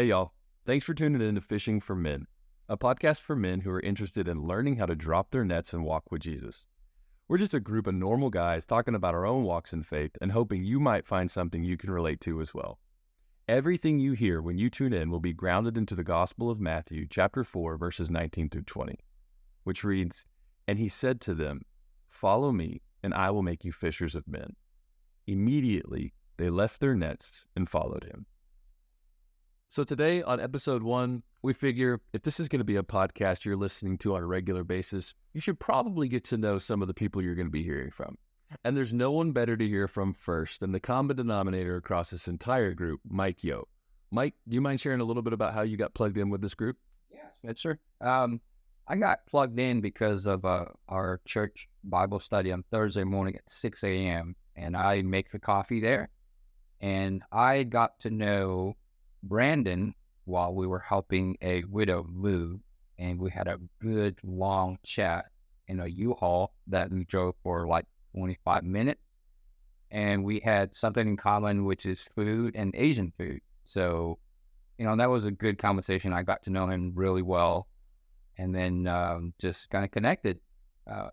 Hey, y'all. Thanks for tuning in to Fishing for Men, a podcast for men who are interested in learning how to drop their nets and walk with Jesus. We're just a group of normal guys talking about our own walks in faith and hoping you might find something you can relate to as well. Everything you hear when you tune in will be grounded into the Gospel of Matthew, chapter 4, verses 19 through 20, which reads, "And he said to them, 'Follow me, and I will make you fishers of men.' Immediately they left their nets and followed him." So today on episode 1, we figure if this is going to be a podcast you're listening to on a regular basis, you should probably get to know some of the people you're going to be hearing from. And there's no one better to hear from first than the common denominator across this entire group, Mike Yo. Mike, do you mind sharing a little bit about how you got plugged in with this group? Yeah, sure. I got plugged in because of our church Bible study on Thursday morning at 6 a.m. and I make the coffee there. And I got to know Brandon while we were helping a widow move, and we had a good long chat in a U-Haul that we drove for like 25 minutes. And we had something in common, which is food and Asian food. So, that was a good conversation. I got to know him really well, and then just kind of connected.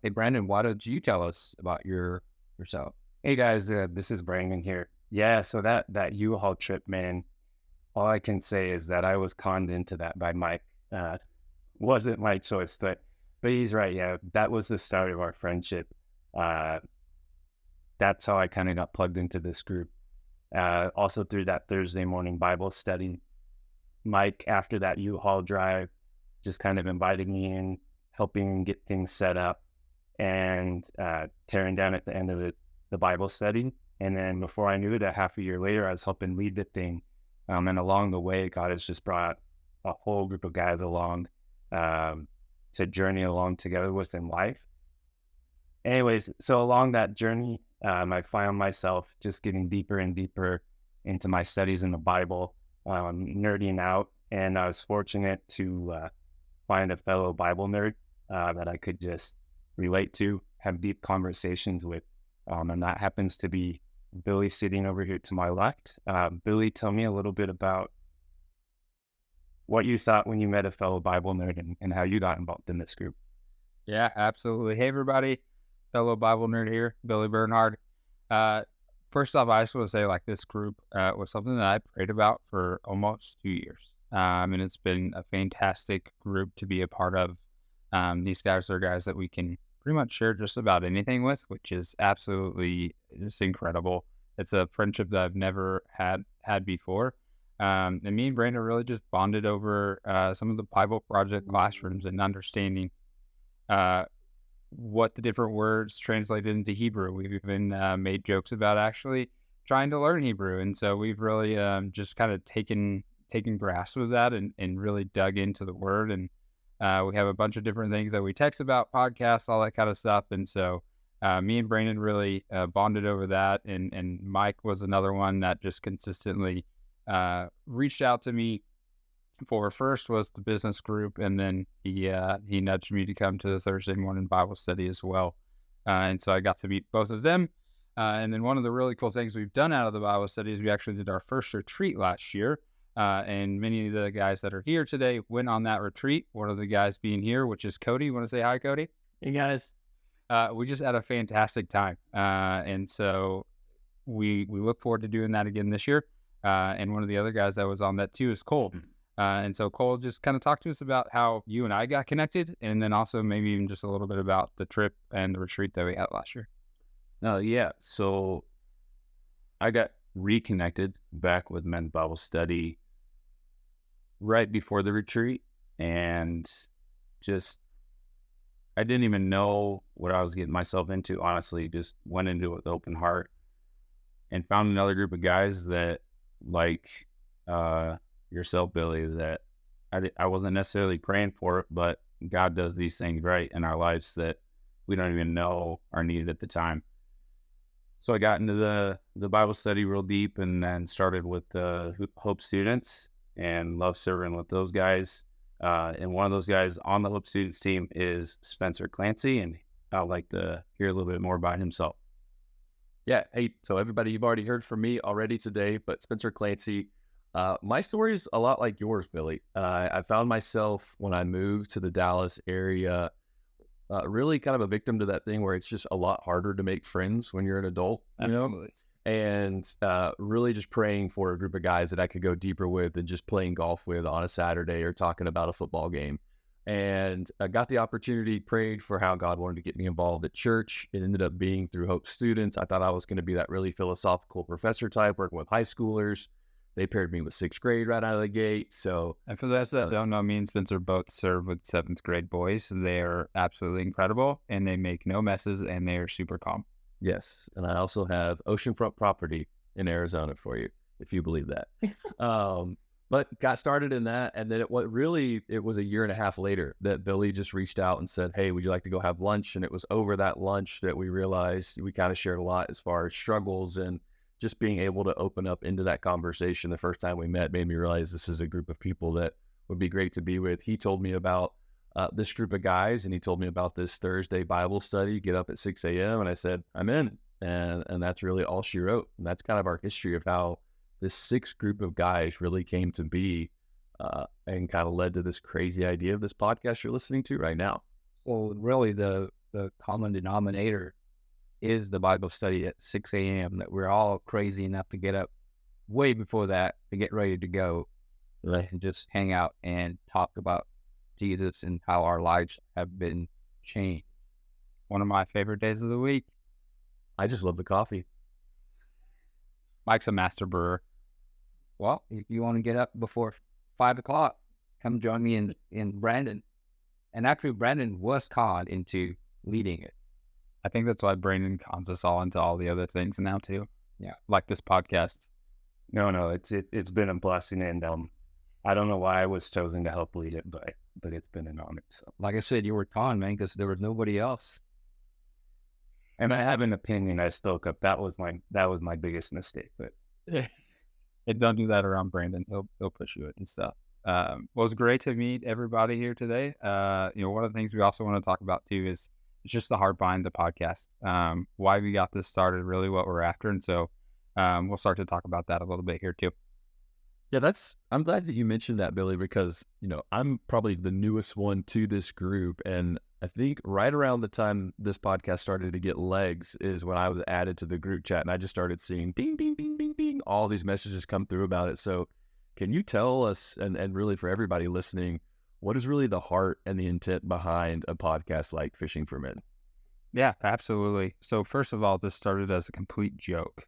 Hey, Brandon, why don't you tell us about yourself? Hey guys, this is Brandon here. Yeah, so that U-Haul trip, man, all I can say is that I was conned into that by Mike. Wasn't my choice, but he's right. Yeah, that was the start of our friendship. That's how I kind of got plugged into this group. Also through that Thursday morning Bible study, Mike, after that U-Haul drive, just kind of invited me in, helping get things set up, and tearing down at the end of the Bible study. And then before I knew it, a half a year later, I was helping lead the thing. And along the way, God has just brought a whole group of guys along to journey along together with in life. Anyways, so along that journey, I found myself just getting deeper and deeper into my studies in the Bible, nerding out. And I was fortunate to find a fellow Bible nerd that I could just relate to, have deep conversations with. And that happens to be Billy sitting over here to my left. Billy, tell me a little bit about what you thought when you met a fellow Bible nerd and how you got involved in this group. Yeah, absolutely. Hey, everybody. Fellow Bible nerd here, Billy Bernhard. First off, I just want to say, this group was something that I prayed about for almost 2 years. And it's been a fantastic group to be a part of. These guys are guys that we can pretty much share just about anything with, which is absolutely just incredible. It's a friendship that I've never had before. And me and Brandon really just bonded over some of the Bible Project classrooms and understanding what the different words translated into Hebrew. We've even made jokes about actually trying to learn Hebrew. And so we've really just kind of taken grasp of that and really dug into the word. And we have a bunch of different things that we text about, podcasts, all that kind of stuff. And so me and Brandon really bonded over that. And Mike was another one that just consistently reached out to me for. First was the business group, and then he nudged me to come to the Thursday morning Bible study as well. And so I got to meet both of them. And then one of the really cool things we've done out of the Bible study is we actually did our first retreat last year. And many of the guys that are here today went on that retreat. One of the guys being here, which is Cody. You want to say hi, Cody? Hey, guys. We just had a fantastic time. And so we look forward to doing that again this year. And one of the other guys that was on that too is Cole. And so Cole, just kind of talk to us about how you and I got connected, and then also maybe even just a little bit about the trip and the retreat that we had last year. Yeah. So I got reconnected back with Men's Bible Study right before the retreat, and I didn't even know what I was getting myself into, honestly. Just went into it with open heart and found another group of guys that, like yourself, Billy, that I wasn't necessarily praying for it, but God does these things right in our lives that we don't even know are needed at the time. So I got into the Bible study real deep, and then started with the Hope students and love serving with those guys. And one of those guys on the Hope students team is Spencer Clancy, and I'd like to hear a little bit more about himself. Yeah. Hey, so everybody, you've already heard from me already today, but Spencer Clancy, My story is a lot like yours, Billy. I found myself when I moved to the Dallas area, really kind of a victim to that thing where it's just a lot harder to make friends when you're an adult, you know? Absolutely. And really just praying for a group of guys that I could go deeper with than just playing golf with on a Saturday or talking about a football game. And I got the opportunity, prayed for how God wanted to get me involved at church. It ended up being through Hope Students. I thought I was going to be that really philosophical professor type, working with high schoolers. They paired me with sixth grade right out of the gate. So, And for those that don't know, me and Spencer both serve with seventh grade boys. They are absolutely incredible, and they make no messes, and they are super calm. yes. And I also have oceanfront property in Arizona for you, if you believe that. But got started in that. And then it was a year and a half later that Billy just reached out and said, hey, would you like to go have lunch? And it was over that lunch that we realized we kind of shared a lot as far as struggles, and just being able to open up into that conversation the first time we met made me realize this is a group of people that would be great to be with. He told me about this group of guys, and he told me about this Thursday Bible study, get up at 6 a.m. And I said, I'm in. And that's really all she wrote. And that's kind of our history of how this sixth group of guys really came to be, and kind of led to this crazy idea of this podcast you're listening to right now. Well, really, the common denominator is the Bible study at 6 a.m. that we're all crazy enough to get up way before that to get ready to go, Right. and just hang out and talk about Jesus and how our lives have been changed. One of my favorite days of the week. I just love the coffee. Mike's a master brewer. Well, if you want to get up before 5 o'clock, come join me in Brandon. And actually, Brandon was called into leading it. I think that's why Brandon cons us all into all the other things now too. Yeah. Like this podcast. No, it's been a blessing, and I don't know why I was chosen to help lead it, but it's been an honor. So, Like I said, you were con, man, because there was nobody else. and I have an opinion. I spoke up. That was my biggest mistake. But And don't do that around Brandon. He'll push you and stuff. Well, it was great to meet everybody here today. One of the things we also want to talk about too is it's just the heart behind the podcast. Why we got this started, really what we're after. And so we'll start to talk about that a little bit here too. Yeah, I'm glad that you mentioned that, Billy, because, I'm probably the newest one to this group. And I think right around the time this podcast started to get legs is when I was added to the group chat, and I just started seeing ding, ding, ding, ding, ding, all these messages come through about it. So can you tell us, and really for everybody listening, what is really the heart and the intent behind a podcast like Fishing for Men? Yeah, absolutely. So first of all, this started as a complete joke.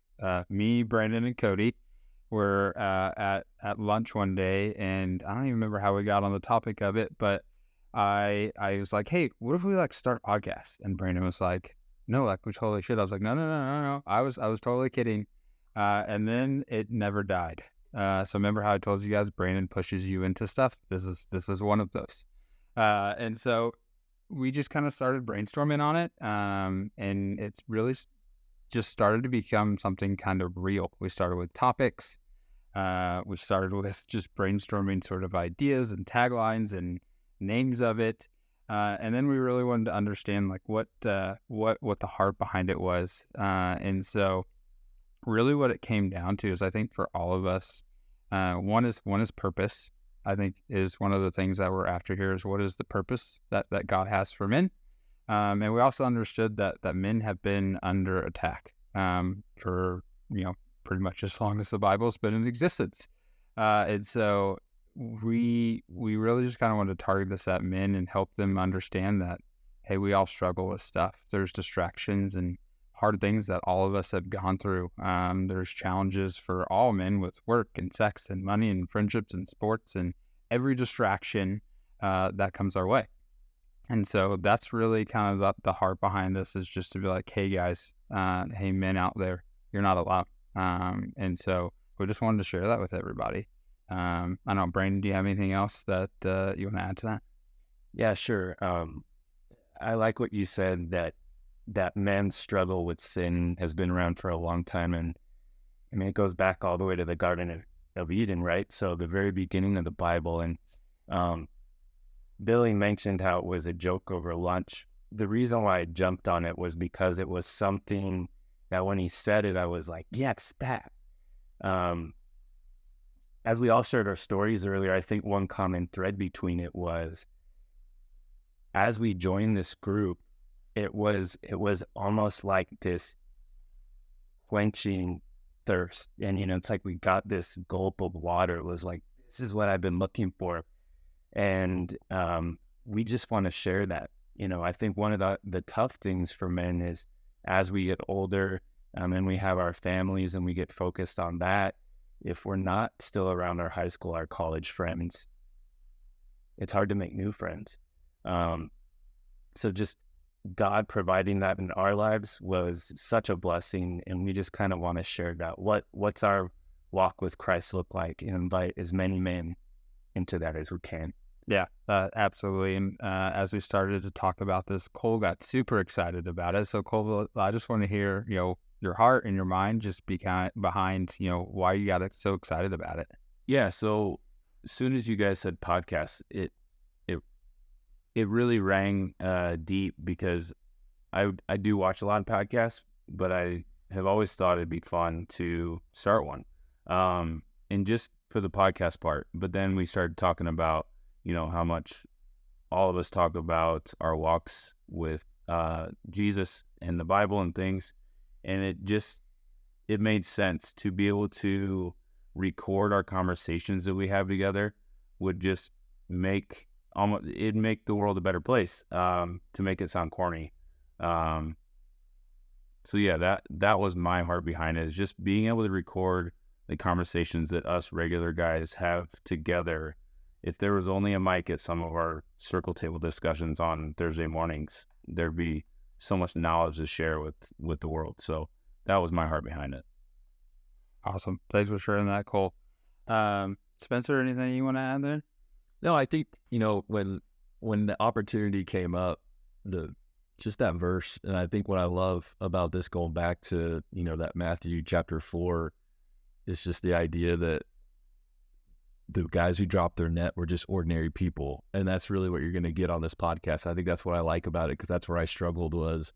Me, Brandon, and Cody were at lunch one day, and I don't even remember how we got on the topic of it, but I was like, hey, what if we start a podcast? And Brandon was like, no, we totally should. I was like, no. I was totally kidding. And then it never died. So remember how I told you guys, Brandon pushes you into stuff? This is one of those. And so we just kind of started brainstorming on it. And it's really just started to become something kind of real. We started with topics. We started with just brainstorming sort of ideas and taglines and names of it. And then we really wanted to understand what the heart behind it was. And so really what it came down to is, I think for all of us, one is purpose. I think is one of the things that we're after here is what is the purpose that God has for men. And we also understood that men have been under attack for, pretty much as long as the Bible's been in existence. And so we really just kind of wanted to target this at men and help them understand that, hey, we all struggle with stuff. There's distractions and hard things that all of us have gone through. There's challenges for all men with work and sex and money and friendships and sports and every distraction that comes our way. And so that's really kind of the heart behind this, is just to be like, hey guys, hey men out there, you're not alone. And so we just wanted to share that with everybody. I don't know, Brandon, do you have anything else that you want to add to that? yeah, sure. I like what you said, that men's struggle with sin has been around for a long time, and I mean it goes back all the way to the Garden of Eden, right? So the very beginning of the Bible. And Billy mentioned how it was a joke over lunch. The reason why I jumped on it was because it was something that when he said it, I was like, yes, that. as we all shared our stories earlier, I think one common thread between it was, as we joined this group, it was almost like this quenching thirst. And, it's like we got this gulp of water. It was like, this is what I've been looking for. And we just want to share that. I think one of the tough things for men is, as we get older and we have our families and we get focused on that, if we're not still around our high school, our college friends, it's hard to make new friends. So just God providing that in our lives was such a blessing, and we just kind of want to share that. What's our walk with Christ look like, and invite as many men into that as we can. Yeah, absolutely. And as we started to talk about this, Cole got super excited about it. So Cole, I just want to hear, your heart and your mind just behind, why you got so excited about it. Yeah. So as soon as you guys said podcast, it really rang deep, because I do watch a lot of podcasts, but I have always thought it'd be fun to start one. And just for the podcast part, but then we started talking about, how much all of us talk about our walks with Jesus and the Bible and things. And it made sense to be able to record our conversations that we have together. Would just it'd make the world a better place, to make it sound corny. So yeah, that was my heart behind it, is just being able to record the conversations that us regular guys have together. If there was only a mic at some of our circle table discussions on Thursday mornings, there'd be so much knowledge to share with the world. So that was my heart behind it. Awesome. Thanks for sharing that, Cole. Spencer, anything you want to add there? No, I think, when the opportunity came up, just that verse, and I think what I love about this, going back to, that Matthew chapter 4, is just the idea that the guys who dropped their net were just ordinary people. And that's really what you're going to get on this podcast. I think that's what I like about it, because that's where I struggled was,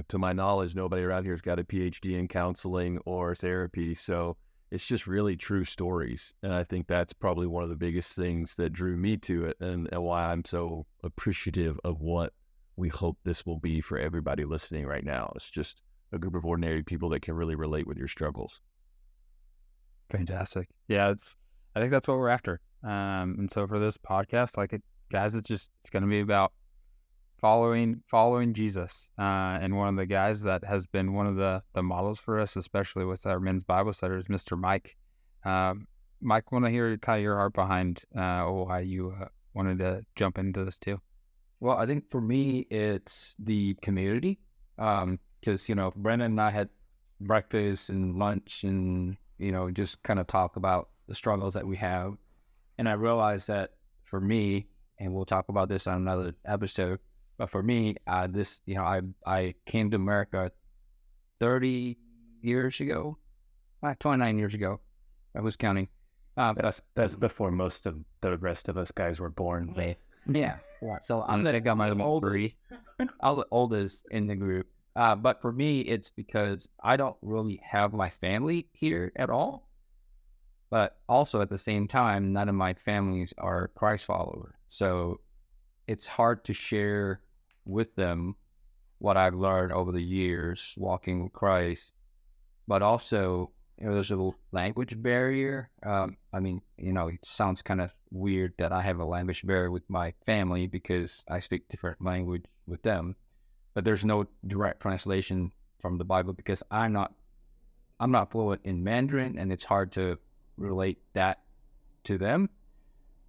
to my knowledge, nobody around here has got a PhD in counseling or therapy. So it's just really true stories. And I think that's probably one of the biggest things that drew me to it, and why I'm so appreciative of what we hope this will be for everybody listening right now. It's just a group of ordinary people that can really relate with your struggles. Fantastic. Yeah, I think that's what we're after. And so for this podcast, guys, it's going to be about following want and one of the guys that has been one of the models for us, especially with our men's Bible study, is Mr. Mike. Mike, want to hear kind of your heart behind why you wanted to jump into this too. Well, I think for me, it's the community. Because, Brendan and I had breakfast and lunch and, just kind of talk about the struggles that we have. And I realized that for me, and we'll talk about this on another episode, but for me, I came to America 30 years ago, 29 years ago. I was counting. That's before most of the rest of us guys were born. Yeah. So I'm going to go my oldest in the group. But for me, it's because I don't really have my family here at all. But also at the same time, none of my families are Christ followers. So it's hard to share with them what I've learned over the years walking with Christ. But also, there's a language barrier. It sounds kind of weird that I have a language barrier with my family because I speak different language with them. But there's no direct translation from the Bible because I'm not fluent in Mandarin, and it's hard to relate that to them.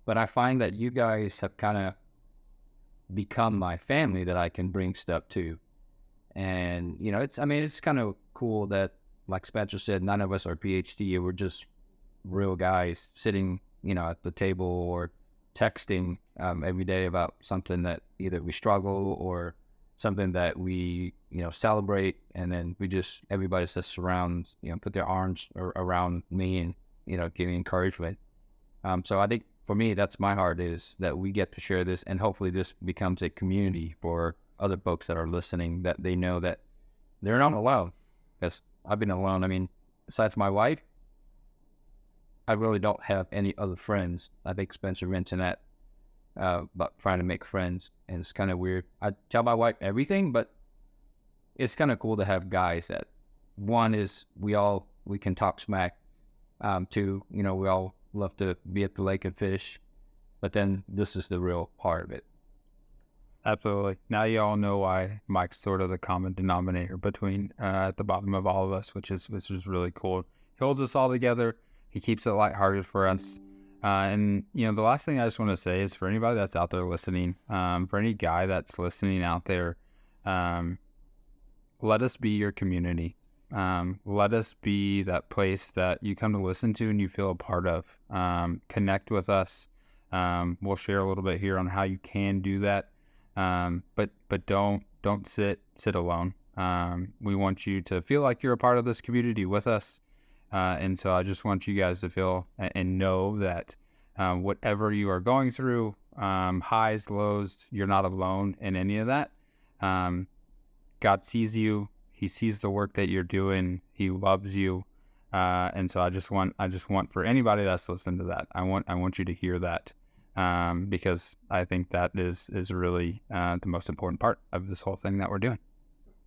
But I find that you guys have kind of become my family that I can bring stuff to. And, it's kind of cool that, like Spencer said, none of us are PhD. We're just real guys sitting, at the table or texting every day about something that either we struggle or something that we, celebrate. And then everybody just surrounds, put their arms around me and, give me encouragement. So I think for me, that's my heart, is that we get to share this, and hopefully this becomes a community for other folks that are listening, that they know that they're not alone. Because I've been alone. Besides my wife, I really don't have any other friends. I think Spencer mentioned that about trying to make friends, and it's kind of weird. I tell my wife everything, but it's kind of cool to have guys that one is we can talk smack. Two, we all love to be at the lake and fish, but then this is the real part of it. Absolutely. Now you all know why Mike's sort of the common denominator between at the bottom of all of us, which is really cool. He holds us all together. He keeps it lighthearted for us. And the last thing I just want to say is for anybody that's out there listening, for any guy that's listening out there, let us be your community. Let us be that place that you come to listen to and you feel a part of. Connect with us. We'll share a little bit here on how you can do that. But don't sit alone. We want you to feel like you're a part of this community with us. And so I just want you guys to feel and know that whatever you are going through, highs, lows, you're not alone in any of that. God sees you. He sees the work that you're doing. He loves you. And so I just want for anybody that's listening to that, I want you to hear that. Because I think that is really the most important part of this whole thing that we're doing.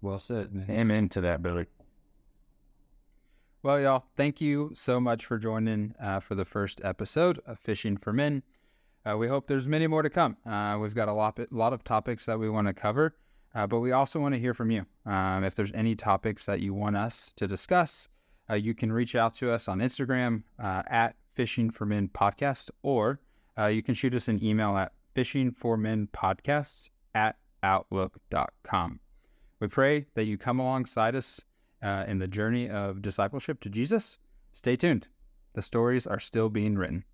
Well said, man. Amen to that, Billy. Well, y'all, thank you so much for joining for the first episode of Fishing for Men. We hope there's many more to come. We've got a lot of topics that we want to cover, but we also want to hear from you. If there's any topics that you want us to discuss, you can reach out to us on Instagram at Fishing for Men Podcast, or you can shoot us an email at fishingformenpodcasts@outlook.com. We pray that you come alongside us in the journey of discipleship to Jesus. Stay tuned. The stories are still being written.